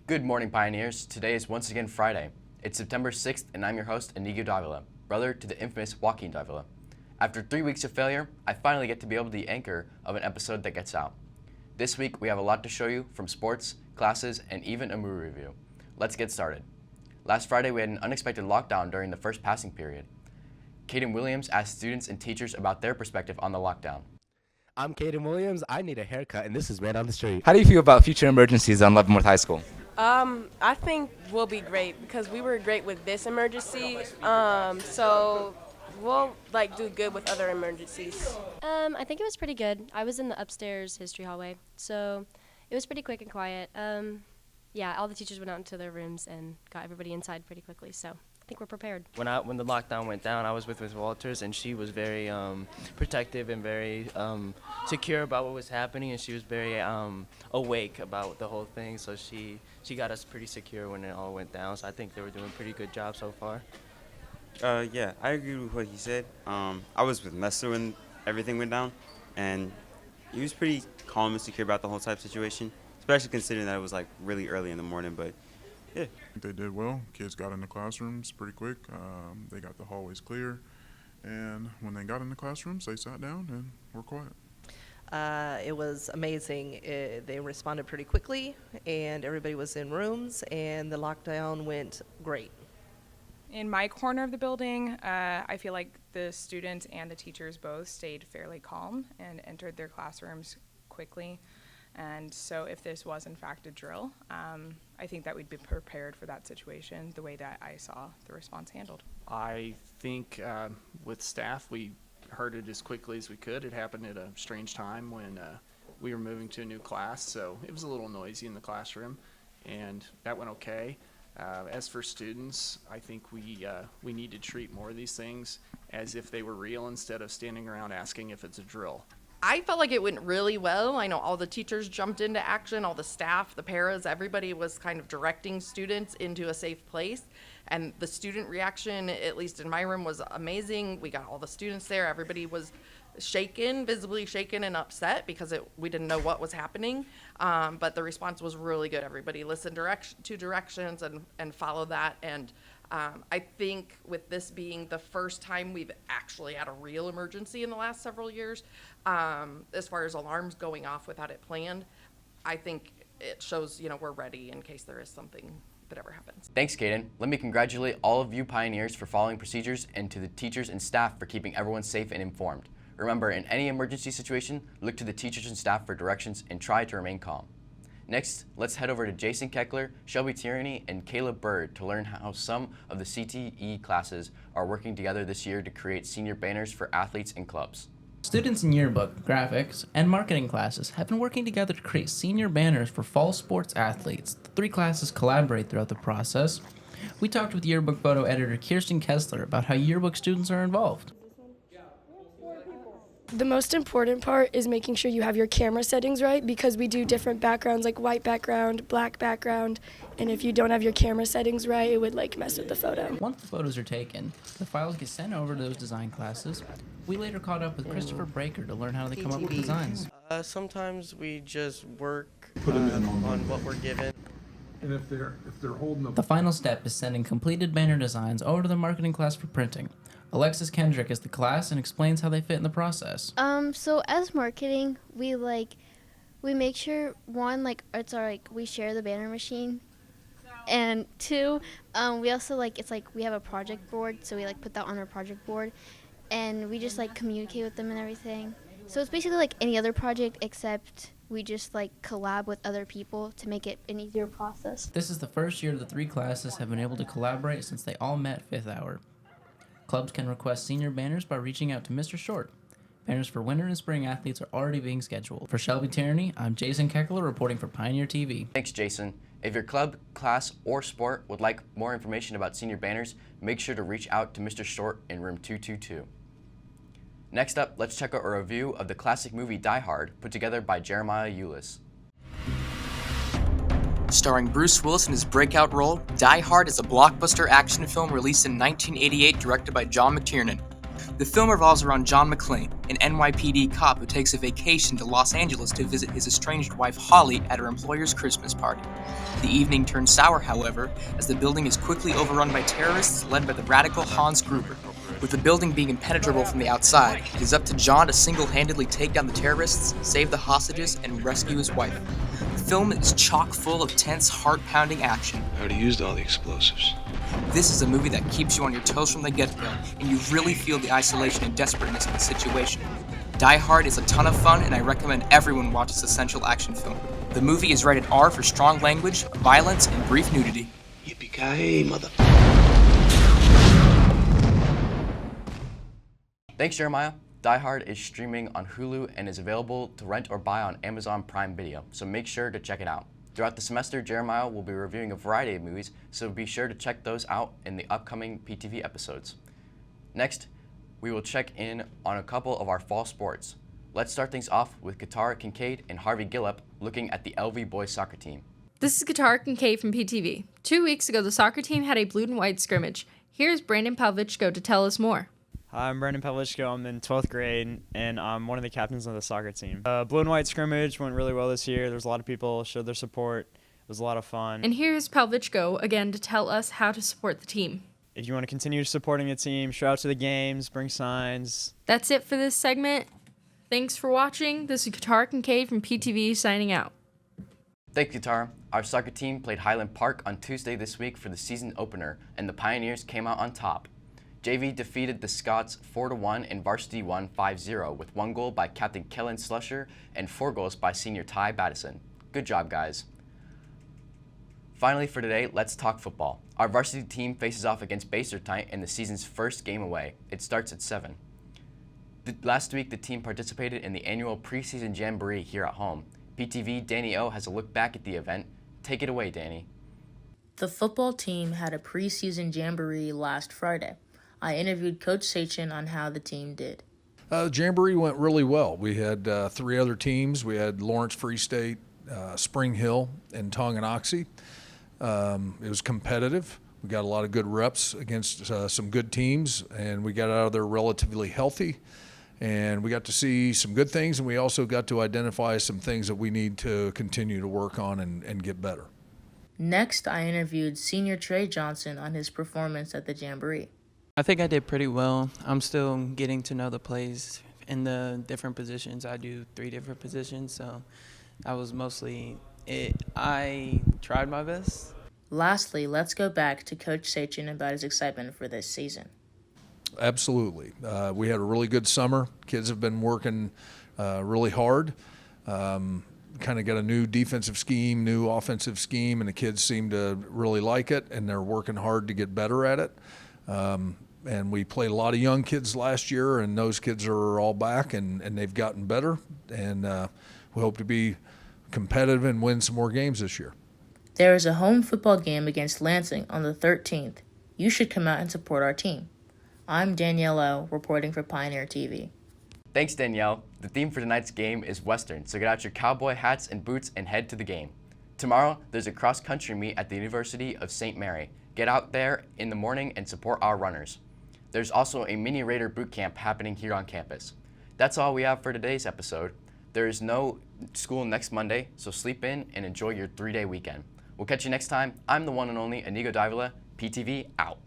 Good morning, Pioneers. Today is once again Friday. It's September 6th, and I'm your host, Inigo Davila, brother to the infamous Joaquin Davila. After 3 weeks of failure, I finally get to be able to be the anchor of an episode that gets out. This week, we have a lot to show you from sports, classes, and even a movie review. Let's get started. Last Friday, we had an unexpected lockdown during the first passing period. Caden Williams asked students and teachers about their perspective on the lockdown. I'm Caden Williams. I need a haircut, and this is Man on the Street. How do you feel about future emergencies on Leavenworth High School? I think we'll be great because we were great with this emergency. So we'll do good with other emergencies. I think it was pretty good. I was in the upstairs history hallway, so it was pretty quick and quiet. Yeah, all the teachers went out into their rooms and got everybody inside pretty quickly, so I think we're prepared. When the lockdown went down, I was with Ms. Walters, and she was very protective and very secure about what was happening, and she was very awake about the whole thing. So she got us pretty secure when it all went down. So I think they were doing a pretty good job so far. Yeah, I agree with what he said. I was with Messer when everything went down, and he was pretty calm and secure about the whole type situation, especially considering that it was really early in the morning. But yeah, they did well. Kids got in the classrooms pretty quick. They got the hallways clear, and when they got in the classrooms, they sat down and were quiet. It was amazing. They responded pretty quickly, and everybody was in rooms, and the lockdown went great. In my corner of the building, I feel like the students and the teachers both stayed fairly calm and entered their classrooms quickly. And so if this was in fact a drill, I think that we'd be prepared for that situation the way that I saw the response handled. I think with staff, we heard it as quickly as we could. It happened at a strange time when we were moving to a new class, so it was a little noisy in the classroom, and that went okay. As for students, I think we need to treat more of these things as if they were real instead of standing around asking if it's a drill. I felt like it went really well. I know all the teachers jumped into action, all the staff, the paras, everybody was kind of directing students into a safe place. And the student reaction, at least in my room, was amazing. We got all the students there. Everybody was shaken, visibly shaken and upset because we didn't know what was happening. But the response was really good. Everybody listened to directions and followed that. And I think with this being the first time we've actually had a real emergency in the last several years, as far as alarms going off without it planned, I think it shows, we're ready in case there is something that ever happens. Thanks, Caden. Let me congratulate all of you Pioneers for following procedures and to the teachers and staff for keeping everyone safe and informed. Remember, in any emergency situation, look to the teachers and staff for directions and try to remain calm. Next, let's head over to Jason Keckler, Shelby Tierney, and Caleb Bird to learn how some of the CTE classes are working together this year to create senior banners for athletes and clubs. Students in yearbook, graphics, and marketing classes have been working together to create senior banners for fall sports athletes. The three classes collaborate throughout the process. We talked with yearbook photo editor Kirsten Kessler about how yearbook students are involved. The most important part is making sure you have your camera settings right, because we do different backgrounds like white background, black background, and if you don't have your camera settings right, it would mess with the photo. Once the photos are taken, the files get sent over to those design classes. We later caught up with Christopher Breaker to learn how they come up with designs. Sometimes we just work on what we're given. And if they're holding The final step is sending completed banner designs over to the marketing class for printing. Alexis Kendrick is the class and explains how they fit in the process. So as marketing, we make sure we share the banner machine, and two, we also we have a project board, so we put that on our project board, and we just communicate with them and everything. So it's basically like any other project, except we just collab with other people to make it an easier process. This is the first year the three classes have been able to collaborate since they all met fifth hour. Clubs can request senior banners by reaching out to Mr. Short. Banners for winter and spring athletes are already being scheduled. For Shelby Tierney, I'm Jason Keckler reporting for Pioneer TV. Thanks, Jason. If your club, class, or sport would like more information about senior banners, make sure to reach out to Mr. Short in room 222. Next up, let's check out a review of the classic movie Die Hard, put together by Jeremiah Eulis. Starring Bruce Willis in his breakout role, Die Hard is a blockbuster action film released in 1988 directed by John McTiernan. The film revolves around John McClane, an NYPD cop who takes a vacation to Los Angeles to visit his estranged wife Holly at her employer's Christmas party. The evening turns sour, however, as the building is quickly overrun by terrorists led by the radical Hans Gruber. With the building being impenetrable from the outside, it is up to John to single-handedly take down the terrorists, save the hostages, and rescue his wife. The film is chock full of tense, heart-pounding action. I already used all the explosives. This is a movie that keeps you on your toes from the get-go, and you really feel the isolation and desperateness of the situation. Die Hard is a ton of fun, and I recommend everyone watch this essential action film. The movie is rated R for strong language, violence, and brief nudity. Yippee-ki-yay, mother... Thanks, Jeremiah. Die Hard is streaming on Hulu and is available to rent or buy on Amazon Prime Video, so make sure to check it out. Throughout the semester, Jeremiah will be reviewing a variety of movies, so be sure to check those out in the upcoming PTV episodes. Next, we will check in on a couple of our fall sports. Let's start things off with Katara Kincaid and Harvey Gillip looking at the LV boys soccer team. This is Katara Kincaid from PTV. 2 weeks ago, the soccer team had a blue and white scrimmage. Here's Brandon Pavlichko to tell us more. Hi, I'm Brandon Pavlichko. I'm in 12th grade, and I'm one of the captains of the soccer team. Blue and white scrimmage went really well this year. There's a lot of people showed their support. It was a lot of fun. And here's Pavlichko again to tell us how to support the team. If you want to continue supporting the team, show out to the games, bring signs. That's it for this segment. Thanks for watching. This is Katara Kincaid from PTV signing out. Thanks, Katara. Our soccer team played Highland Park on Tuesday this week for the season opener, and the Pioneers came out on top. JV defeated the Scots 4-1 and Varsity won 5-0 with 1 goal by Captain Kellen Slusher and 4 goals by senior Ty Battison. Good job, guys. Finally for today, let's talk football. Our varsity team faces off against Basertite in the season's first game away. It starts at 7. Last week, the team participated in the annual preseason jamboree here at home. PTV Danny O has a look back at the event. Take it away, Danny. The football team had a preseason jamboree last Friday. I interviewed Coach Sachin on how the team did. Jamboree went really well. We had 3 other teams. We had Lawrence Free State, Spring Hill, and Tonganoxie. It was competitive. We got a lot of good reps against some good teams, and we got out of there relatively healthy. And we got to see some good things, and we also got to identify some things that we need to continue to work on and get better. Next, I interviewed senior Trey Johnson on his performance at the Jamboree. I think I did pretty well. I'm still getting to know the plays in the different positions. I do 3 different positions, so that was mostly it. I tried my best. Lastly, let's go back to Coach Sachin about his excitement for this season. Absolutely. We had a really good summer. Kids have been working really hard. Kind of got a new defensive scheme, new offensive scheme, and the kids seem to really like it, and they're working hard to get better at it. And we played a lot of young kids last year, and those kids are all back, and they've gotten better. And we hope to be competitive and win some more games this year. There is a home football game against Lansing on the 13th. You should come out and support our team. I'm Danielle O, reporting for Pioneer TV. Thanks, Danielle. The theme for tonight's game is Western, so get out your cowboy hats and boots and head to the game. Tomorrow, there's a cross-country meet at the University of St. Mary. Get out there in the morning and support our runners. There's also a mini Raider boot camp happening here on campus. That's all we have for today's episode. There is no school next Monday, so sleep in and enjoy your 3-day weekend. We'll catch you next time. I'm the one and only Inigo Davila, PTV out.